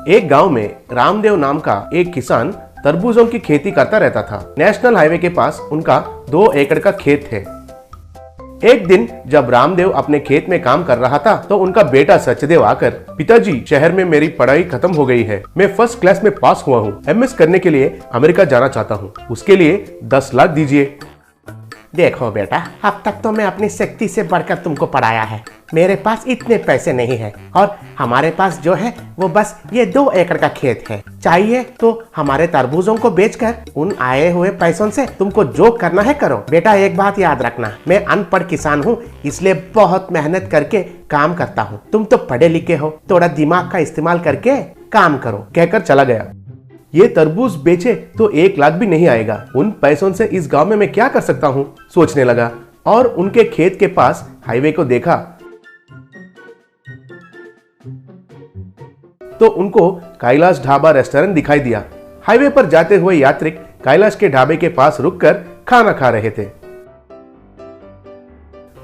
एक गांव में रामदेव नाम का एक किसान तरबूजों की खेती करता रहता था। नेशनल हाईवे के पास उनका 2 एकड़ का खेत है। एक दिन जब रामदेव अपने खेत में काम कर रहा था तो उनका बेटा सचदेव आकर, पिताजी शहर में मेरी पढ़ाई खत्म हो गई है, मैं फर्स्ट क्लास में पास हुआ हूँ, MS करने के लिए अमेरिका जाना चाहता हूँ, उसके लिए 10 लाख दीजिए। देखो बेटा, अब तक तो मैं अपनी शक्ति से बढ़कर तुमको पढ़ाया है, मेरे पास इतने पैसे नहीं है और हमारे पास जो है वो बस ये 2 एकड़ का खेत है। चाहिए तो हमारे तरबूजों को बेचकर उन आए हुए पैसों से तुमको जो करना है करो। बेटा एक बात याद रखना, मैं अनपढ़ किसान हूँ, इसलिए बहुत मेहनत करके काम करता हूँ। तुम तो पढ़े लिखे हो, थोड़ा दिमाग का इस्तेमाल करके काम करो। कहकर चला गया। ये तरबूज बेचे तो 1 लाख भी नहीं आएगा, उन पैसों से इस गांव में मैं क्या कर सकता हूँ, सोचने लगा और उनके खेत के पास हाईवे को देखा तो उनको कैलाश ढाबा रेस्टोरेंट दिखाई दिया। हाईवे पर जाते हुए यात्रिक कैलाश के ढाबे के पास रुककर खाना खा रहे थे।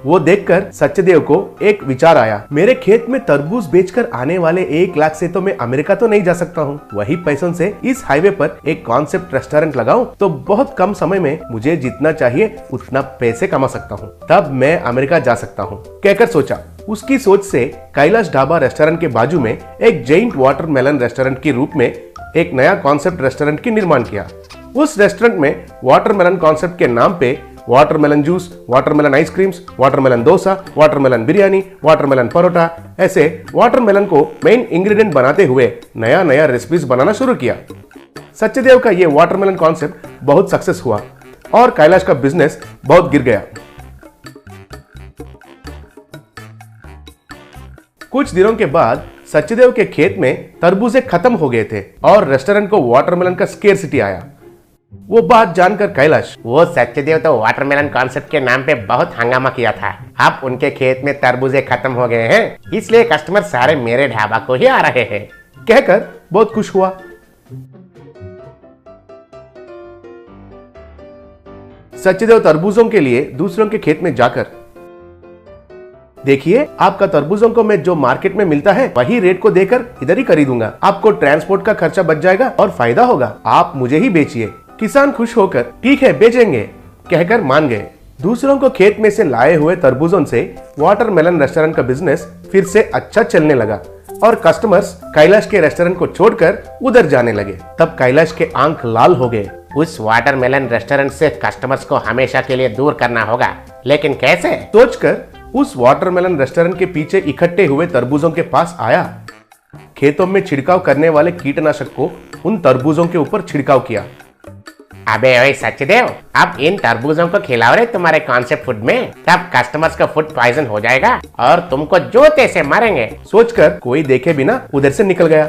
वो देखकर सचदेव को एक विचार आया, मेरे खेत में तरबूज बेचकर आने वाले 1 लाख से तो मैं अमेरिका तो नहीं जा सकता हूँ, वही पैसों से इस हाईवे पर एक कॉन्सेप्ट रेस्टोरेंट लगाऊं तो बहुत कम समय में मुझे जितना चाहिए उतना पैसे कमा सकता हूँ, तब मैं अमेरिका जा सकता हूँ, कहकर सोचा। उसकी सोच से कैलाश ढाबा रेस्टोरेंट के बाजू में एक जैंट वाटरमेलन रेस्टोरेंट के रूप में एक नया कॉन्सेप्ट रेस्टोरेंट की निर्माण किया। उस रेस्टोरेंट में वाटरमेलन कॉन्सेप्ट के नाम पे watermelon juice, watermelon ice creams, watermelon dosa, watermelon biryani, watermelon parotta, ऐसे वाटरमेलन को मेन इंग्रेडिएंट बनाते हुए नया नया रेसिपीज बनाना शुरू किया। सचदेव का ये वाटरमेलन कॉन्सेप्ट बहुत सक्सेस हुआ और कैलाश का बिजनेस बहुत गिर गया। कुछ दिनों के बाद सचदेव के खेत में तरबूजे खत्म हो गए थे और रेस्टोरेंट को वाटरमेलन का स्केर्सिटी आया। वो बात जानकर कैलाश, वो सचदेव तो वाटरमेलन कॉन्सेप्ट के नाम पे बहुत हंगामा किया था, अब उनके खेत में तरबूजे खत्म हो गए हैं, इसलिए कस्टमर सारे मेरे ढाबा को ही आ रहे हैं, कहकर बहुत खुश हुआ। सचदेव तरबूजों के लिए दूसरों के खेत में जाकर, देखिए आपका तरबूजों को मैं जो मार्केट में मिलता है वही रेट को देकर इधर ही खरीदूंगा, आपको ट्रांसपोर्ट का खर्चा बच जाएगा और फायदा होगा, आप मुझे ही बेचिए। किसान खुश होकर ठीक है बेचेंगे कहकर मान गए। दूसरों को खेत में से लाए हुए तरबूजों से वाटरमेलन रेस्टोरेंट का बिजनेस फिर से अच्छा चलने लगा और कस्टमर्स कैलाश के रेस्टोरेंट को छोड़कर उधर जाने लगे। तब कैलाश के आंख लाल हो गए। उस वाटरमेलन रेस्टोरेंट से कस्टमर्स को हमेशा के लिए दूर करना होगा, लेकिन कैसे, सोचकर उस वाटरमेलन रेस्टोरेंट के पीछे इकट्ठे हुए तरबूजों के पास आया। खेतों में छिड़काव करने वाले कीटनाशक को उन तरबूजों के ऊपर छिड़काव किया। अबे ओए सचदेव, अब इन तरबूजों को खिलाओ रे तुम्हारे कॉन्सेप्ट फूड में, तब कस्टमर्स का फूड पॉइजन हो जाएगा और तुमको जोते से मारेंगे। सोचकर कोई देखे बिना उधर से निकल गया।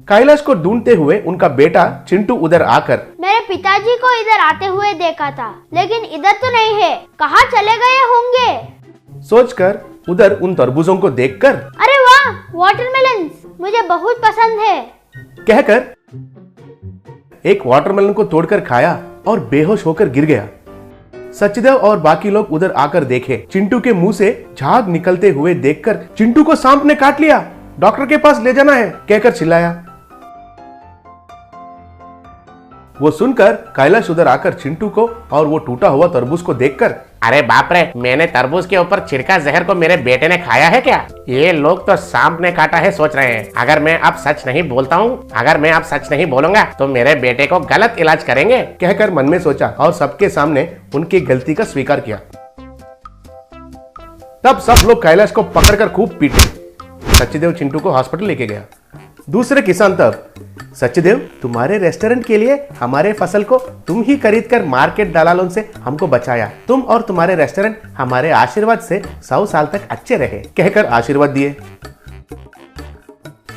कैलाश को ढूंढते हुए उनका बेटा चिंटू उधर आकर, मेरे पिताजी को इधर आते हुए देखा था, लेकिन इधर तो नहीं है, कहाँ चले गए होंगे, सोचकर उधर उन तरबूजों को देखकर, अरे वाह वाटरमेलन मुझे बहुत पसंद है, कहकर एक वाटरमेलन को तोड़कर खाया और बेहोश होकर गिर गया। सचदेव और बाकी लोग उधर आकर देखे, चिंटू के मुंह से झाग निकलते हुए देखकर, चिंटू को सांप ने काट लिया, डॉक्टर के पास ले जाना है, कहकर चिल्लाया। वो सुनकर कैलाश उधर आकर चिंटू को और वो टूटा हुआ तरबूज को देखकर, अरे बाप रे, मैंने तरबूज के ऊपर छिड़का जहर को मेरे बेटे ने खाया है क्या? ये लोग तो सांप ने काटा है सोच रहे हैं। अगर मैं अब सच नहीं बोलता हूँ, अगर मैं अब सच नहीं बोलूंगा तो मेरे बेटे को गलत इलाज करेंगे, कहकर मन में सोचा और सबके सामने उनकी गलती का स्वीकार किया। तब सब लोग कैलाश को पकड़कर खूब पीटे। सचदेव चिंटू को हॉस्पिटल लेके गया। दूसरे किसान तब, सचदेव तुम्हारे रेस्टोरेंट के लिए हमारे फसल को तुम ही खरीद कर मार्केट दलालों से हमको बचाया, तुम और तुम्हारे रेस्टोरेंट हमारे आशीर्वाद से 100 साल तक अच्छे रहे, कहकर आशीर्वाद दिए।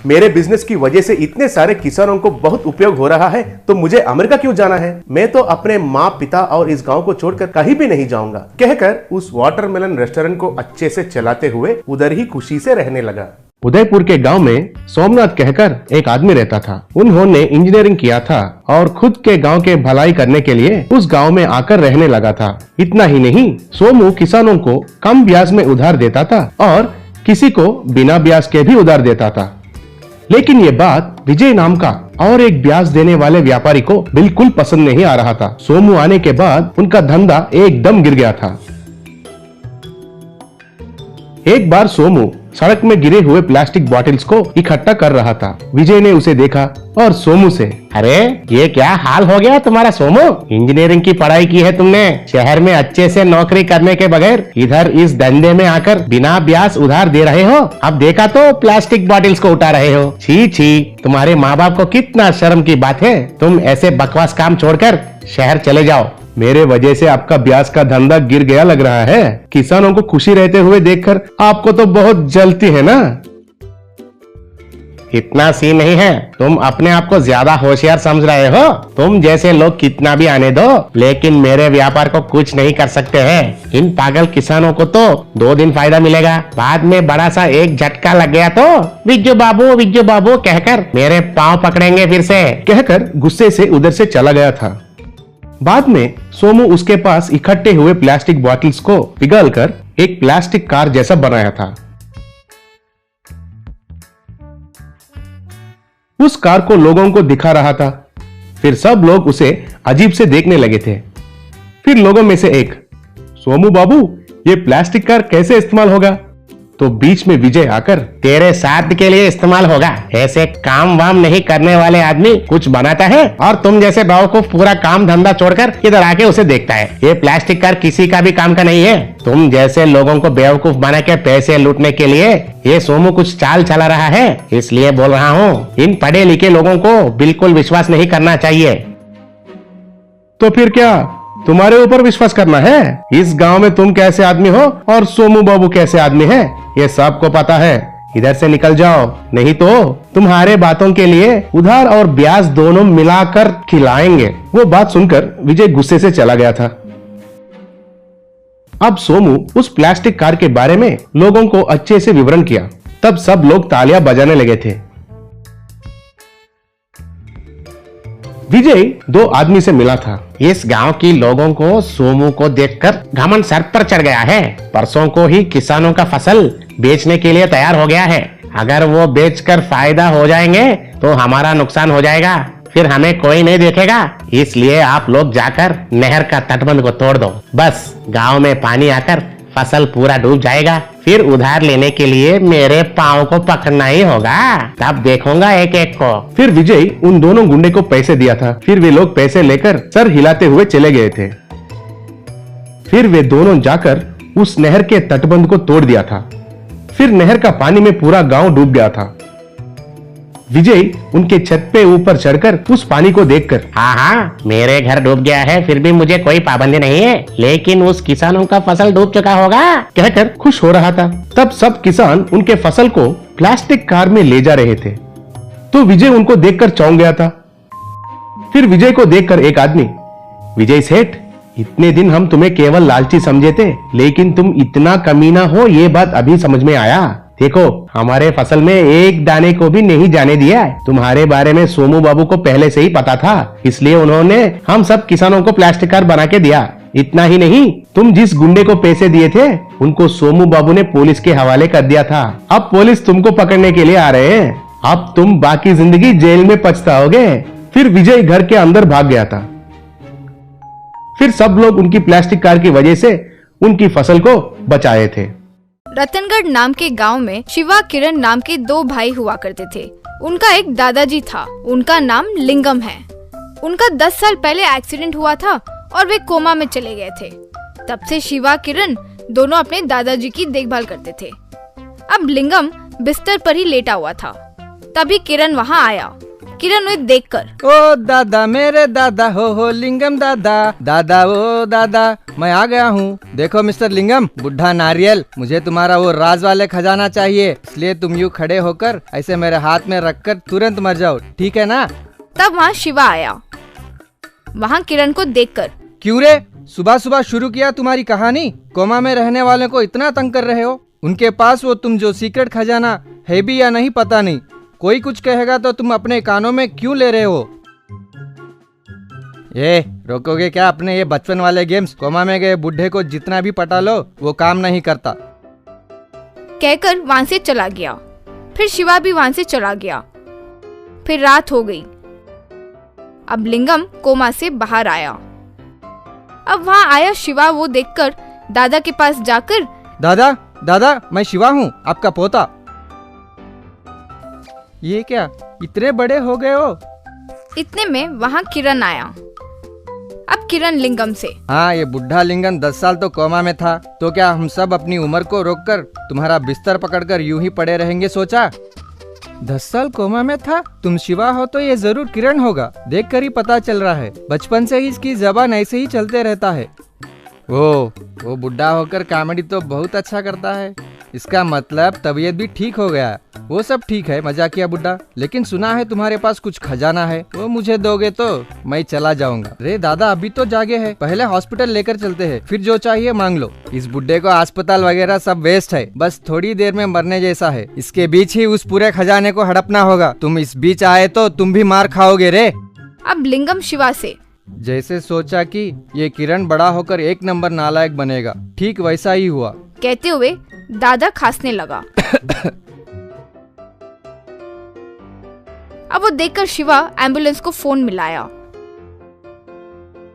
मेरे बिजनेस की वजह से इतने सारे किसानों को बहुत उपयोग हो रहा है, तो मुझे अमेरिका क्यों जाना है? मैं तो अपने माँ पिता और इस गांव को छोड़कर कहीं भी नहीं जाऊंगा, कहकर उस वाटरमेलन रेस्टोरेंट को अच्छे से चलाते हुए उधर ही खुशी से रहने लगा। उदयपुर के गांव में सोमनाथ कहकर एक आदमी रहता था। उन्होंने इंजीनियरिंग किया था और खुद के गांव के भलाई करने के लिए उस गांव में आकर रहने लगा था। इतना ही नहीं, सोमू किसानों को कम ब्याज में उधार देता था और किसी को बिना ब्याज के भी उधार देता था। लेकिन ये बात विजय नाम का और एक ब्याज देने वाले व्यापारी को बिल्कुल पसंद नहीं आ रहा था। सोमू आने के बाद उनका धंधा एकदम गिर गया था। एक बार सोमू सड़क में गिरे हुए प्लास्टिक बॉटल्स को इकट्ठा कर रहा था। विजय ने उसे देखा और सोमू से, अरे ये क्या हाल हो गया तुम्हारा सोमू? इंजीनियरिंग की पढ़ाई की है तुमने, शहर में अच्छे से नौकरी करने के बगैर इधर इस धंधे में आकर बिना ब्याज उधार दे रहे हो। अब देखा तो प्लास्टिक बॉटल्स को उठा रहे हो। छी छी, तुम्हारे माँ बाप को कितना शर्म की बात है। तुम ऐसे बकवास काम छोड़कर शहर चले जाओ। मेरे वजह से आपका ब्याज का धंधा गिर गया लग रहा है। किसानों को खुशी रहते हुए देखकर आपको तो बहुत जलती है ना। इतना सीन नहीं है, तुम अपने आप को ज्यादा होशियार समझ रहे हो। तुम जैसे लोग कितना भी आने दो, लेकिन मेरे व्यापार को कुछ नहीं कर सकते हैं। इन पागल किसानों को तो 2 दिन फायदा मिलेगा, बाद में बड़ा सा एक झटका लग गया तो विज्जू बाबू कहकर मेरे पाँव पकड़ेंगे फिर से। कहकर गुस्से से उधर से चला गया था। बाद में सोमू उसके पास इकट्ठे हुए प्लास्टिक बॉटल्स को पिघलकर एक प्लास्टिक कार जैसा बनाया था। उस कार को लोगों को दिखा रहा था। फिर सब लोग उसे अजीब से देखने लगे थे। फिर लोगों में से एक, सोमू बाबू ये प्लास्टिक कार कैसे इस्तेमाल होगा? तो बीच में विजय आकर, तेरे साथ के लिए इस्तेमाल होगा। ऐसे काम वाम नहीं करने वाले आदमी कुछ बनाता है और तुम जैसे बेवकूफ पूरा काम धंधा छोड़कर इधर आके उसे देखता है। ये प्लास्टिक कार किसी का भी काम का नहीं है। तुम जैसे लोगों को बेवकूफ बना के पैसे लूटने के लिए ये सोमू कुछ चाल चला रहा है, इसलिए बोल रहा हूँ। इन पढ़े लिखे लोगों को बिल्कुल विश्वास नहीं करना चाहिए। तो फिर क्या तुम्हारे ऊपर विश्वास करना है? इस गांव में तुम कैसे आदमी हो और सोमू बाबू कैसे आदमी है, ये सबको पता है। इधर से निकल जाओ, नहीं तो तुम्हारे बातों के लिए उधार और ब्याज दोनों मिलाकर खिलाएंगे। वो बात सुनकर विजय गुस्से से चला गया था। अब सोमू उस प्लास्टिक कार के बारे में लोगों को अच्छे से विवरण किया। तब सब लोग तालियां बजाने लगे थे। विजय 2 आदमी से मिला था। इस गांव की लोगों को सोमू को देखकर घमंड सर पर चढ़ गया है। परसों को ही किसानों का फसल बेचने के लिए तैयार हो गया है। अगर वो बेचकर फायदा हो जाएंगे तो हमारा नुकसान हो जाएगा, फिर हमें कोई नहीं देखेगा। इसलिए आप लोग जाकर नहर का तटबंध को तोड़ दो। बस गांव में पानी आकर फसल पूरा डूब जाएगा। फिर उधार लेने के लिए मेरे पाँव को पकड़ना ही होगा, तब देखूंगा एक एक को। फिर विजय उन दोनों गुंडे को पैसे दिया था। फिर वे लोग पैसे लेकर सर हिलाते हुए चले गए थे। फिर वे दोनों जाकर उस नहर के तटबंध को तोड़ दिया था। फिर नहर का पानी में पूरा गांव डूब गया था। विजय उनके छत पे ऊपर चढ़कर उस पानी को देखकर, हाँ, मेरे घर डूब गया है, फिर भी मुझे कोई पाबंदी नहीं है, लेकिन उस किसानों का फसल डूब चुका होगा कहकर खुश हो रहा था। तब सब किसान उनके फसल को प्लास्टिक कार में ले जा रहे थे। तो विजय उनको देखकर चौंक गया था। फिर विजय को देखकर एक आदमी, विजय सेठ, इतने दिन हम तुम्हें केवल लालची समझे थे, लेकिन तुम इतना कमीना हो ये बात अभी समझ में आया। देखो, हमारे फसल में एक दाने को भी नहीं जाने दिया है। तुम्हारे बारे में सोमू बाबू को पहले से ही पता था, इसलिए उन्होंने हम सब किसानों को प्लास्टिक कार बना के दिया। इतना ही नहीं, तुम जिस गुंडे को पैसे दिए थे उनको सोमू बाबू ने पुलिस के हवाले कर दिया था। अब पुलिस तुमको पकड़ने के लिए आ रहे हैं। अब तुम बाकी जिंदगी जेल में पछताओगे। फिर विजय घर के अंदर भाग गया था। फिर सब लोग उनकी प्लास्टिक कार की वजह से उनकी फसल को बचाए थे। रतनगढ़ नाम के गांव में शिवा किरण नाम के 2 भाई हुआ करते थे। उनका एक दादाजी था, उनका नाम लिंगम है। उनका 10 साल पहले एक्सीडेंट हुआ था और वे कोमा में चले गए थे। तब से शिवा किरण दोनों अपने दादाजी की देखभाल करते थे। अब लिंगम बिस्तर पर ही लेटा हुआ था, तभी किरण वहाँ आया। किरण उन्हें देखकर, ओ दादा, मेरे दादा, हो लिंगम दादा, दादा ओ दादा, मैं आ गया हूँ। देखो मिस्टर लिंगम, बुढ़ा नारियल, मुझे तुम्हारा वो राज वाले खजाना चाहिए, इसलिए तुम यूँ खड़े होकर ऐसे मेरे हाथ में रखकर तुरंत मर जाओ, ठीक है ना? तब वहाँ शिवा आया। वहाँ किरण को देखकर, क्यों रे, सुबह सुबह शुरू किया तुम्हारी कहानी? कोमा में रहने वाले को इतना तंग कर रहे हो? उनके पास वो तुम जो सीक्रेट खजाना है भी या नहीं पता नहीं। कोई कुछ कहेगा तो तुम अपने कानों में क्यों ले रहे हो? ये रोकोगे क्या अपने ये बचपन वाले गेम्स? कोमा में गए बुढ़े को जितना भी पटा लो वो काम नहीं करता। कहकर वहां से चला गया। फिर शिवा भी वहां से चला गया। फिर रात हो गई। अब लिंगम कोमा से बाहर आया। अब वहां आया शिवा वो देखकर दादा के पास जाकर, दादा दादा, मैं शिवा हूँ, आपका पोता। ये क्या, इतने बड़े हो गए हो? इतने में वहां किरण आया। अब किरण लिंगम से, हाँ, ये बुढ़ा लिंगम 10 साल तो कोमा में था, तो क्या हम सब अपनी उम्र को रोककर तुम्हारा बिस्तर पकड़कर यूं ही पड़े रहेंगे सोचा? 10 साल कोमा में था? तुम शिवा हो तो ये जरूर किरण होगा, देख कर ही पता चल रहा है। बचपन से ही इसकी जबान ऐसे ही चलते रहता है। वो बुढ़ा होकर कॉमेडी तो बहुत अच्छा करता है। इसका मतलब तबीयत भी ठीक हो गया। वो सब ठीक है, मजाकिया बुढ़ा, लेकिन सुना है तुम्हारे पास कुछ खजाना है, वो मुझे दोगे तो मैं चला जाऊंगा। रे दादा, अभी तो जागे हैं, पहले हॉस्पिटल लेकर चलते हैं, फिर जो चाहिए मांग लो। इस बुढ़े को अस्पताल वगैरह सब वेस्ट है, बस थोड़ी देर में मरने जैसा है। इसके बीच ही उस पूरे खजाने को हड़पना होगा। तुम इस बीच आए तो तुम भी मार खाओगे रे। अब लिंगम शिवा से, जैसे सोचा कि ये किरण बड़ा होकर 1 नंबर नालायक बनेगा, ठीक वैसा ही हुआ। कहते हुए दादा खांसने लगा। अब वो देखकर शिवा एम्बुलेंस को फोन मिलाया।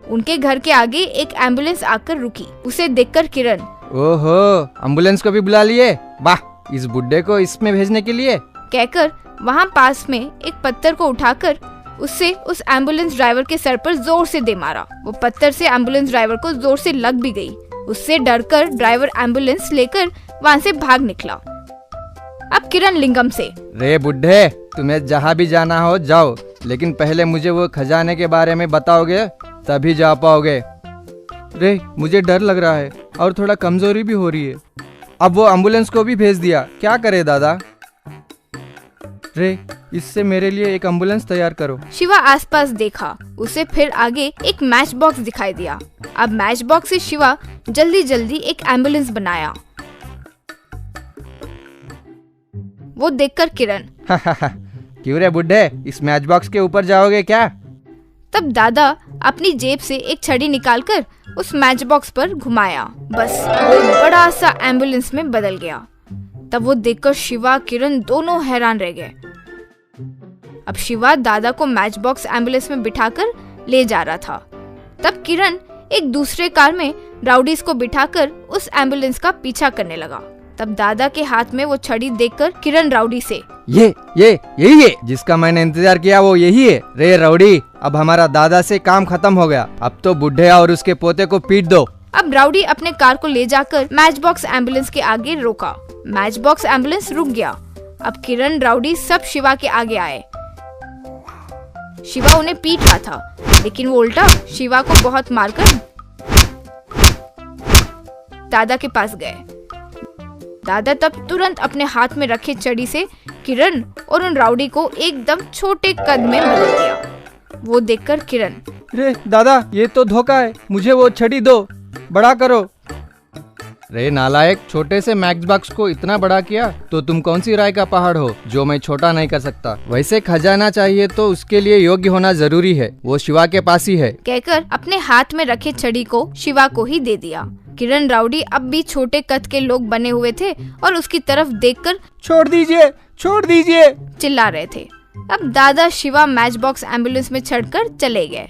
उनके घर के आगे एक एम्बुलेंस आकर रुकी। उसे देखकर किरण, ओहो, एम्बुलेंस को भी बुला लिए? वाह, इस बुड्ढे को इसमें भेजने के लिए। कहकर वहां पास में एक पत्थर को उठाकर उससे उस एम्बुलेंस ड्राइवर के सर पर जोर से दे मारा। वो पत्थर से एम्बुलेंस ड्राइवर को जोर से लग भी गई। उससे डरकर ड्राइवर एम्बुलेंस लेकर वहां से भाग निकला। अब किरण लिंगम से, रे बुड्ढे, तुम्हें जहाँ भी जाना हो जाओ, लेकिन पहले मुझे वो खजाने के बारे में बताओगे तभी जा पाओगे। रे, मुझे डर लग रहा है और थोड़ा कमजोरी भी हो रही है। अब वो एम्बुलेंस को भी भेज दिया, क्या करे दादा? रे, इससे मेरे लिए एक एम्बुलेंस तैयार करो। शिवा आसपास देखा। उसे फिर आगे एक मैच बॉक्स दिखाई दिया। अब मैच बॉक्स से शिवा जल्दी जल्दी एक एम्बुलेंस बनाया। वो देखकर किरण, क्यों रे बुड्ढे, इस मैच बॉक्स के ऊपर जाओगे क्या? तब दादा अपनी जेब से एक छड़ी निकालकर उस मैच बॉक्स पर घुमाया। बस वो बड़ा सा एम्बुलेंस में बदल गया। तब वो देखकर शिवा किरण दोनों हैरान रह गए। अब शिवा दादा को मैच बॉक्स एम्बुलेंस में बिठाकर ले जा रहा था। तब किरण एक दूसरे कार में राउडीज को बिठाकर उस एम्बुलेंस का पीछा करने लगा। तब दादा के हाथ में वो छड़ी देखकर किरण राउडी से, यही है जिसका मैंने इंतजार किया, वो यही है। रे राउडी, अब हमारा दादा से काम खत्म हो गया, अब तो बुढ़े और उसके पोते को पीट दो। अब राउडी अपने कार को ले जाकर मैच बॉक्स एम्बुलेंस के आगे रोका। मैच बॉक्स एम्बुलेंस रुक गया। अब किरण राउडी सब शिवा के आगे आए। शिवा उन्हें पीट रहा था, लेकिन वो उल्टा शिवा को बहुत मारकर दादा के पास गए। दादा तब तुरंत अपने हाथ में रखे छड़ी से किरण और उन राउडी को एकदम छोटे कद में बदल दिया। वो देखकर किरण, रे दादा, ये तो धोखा है, मुझे वो छड़ी दो, बड़ा करो। रे नालायक, छोटे से मैच बॉक्स को इतना बड़ा किया तो तुम कौन सी राय का पहाड़ हो जो मैं छोटा नहीं कर सकता? वैसे खजाना चाहिए तो उसके लिए योग्य होना जरूरी है, वो शिवा के पास ही है। कहकर अपने हाथ में रखे छड़ी को शिवा को ही दे दिया। किरण राउडी अब भी छोटे कद के लोग बने हुए थे और उसकी तरफ देखकर छोड़ दीजिए, छोड़ दीजिए, चिल्ला रहे थे। अब दादा शिवा मैच बॉक्स एम्बुलेंस में चढ़कर चले गए।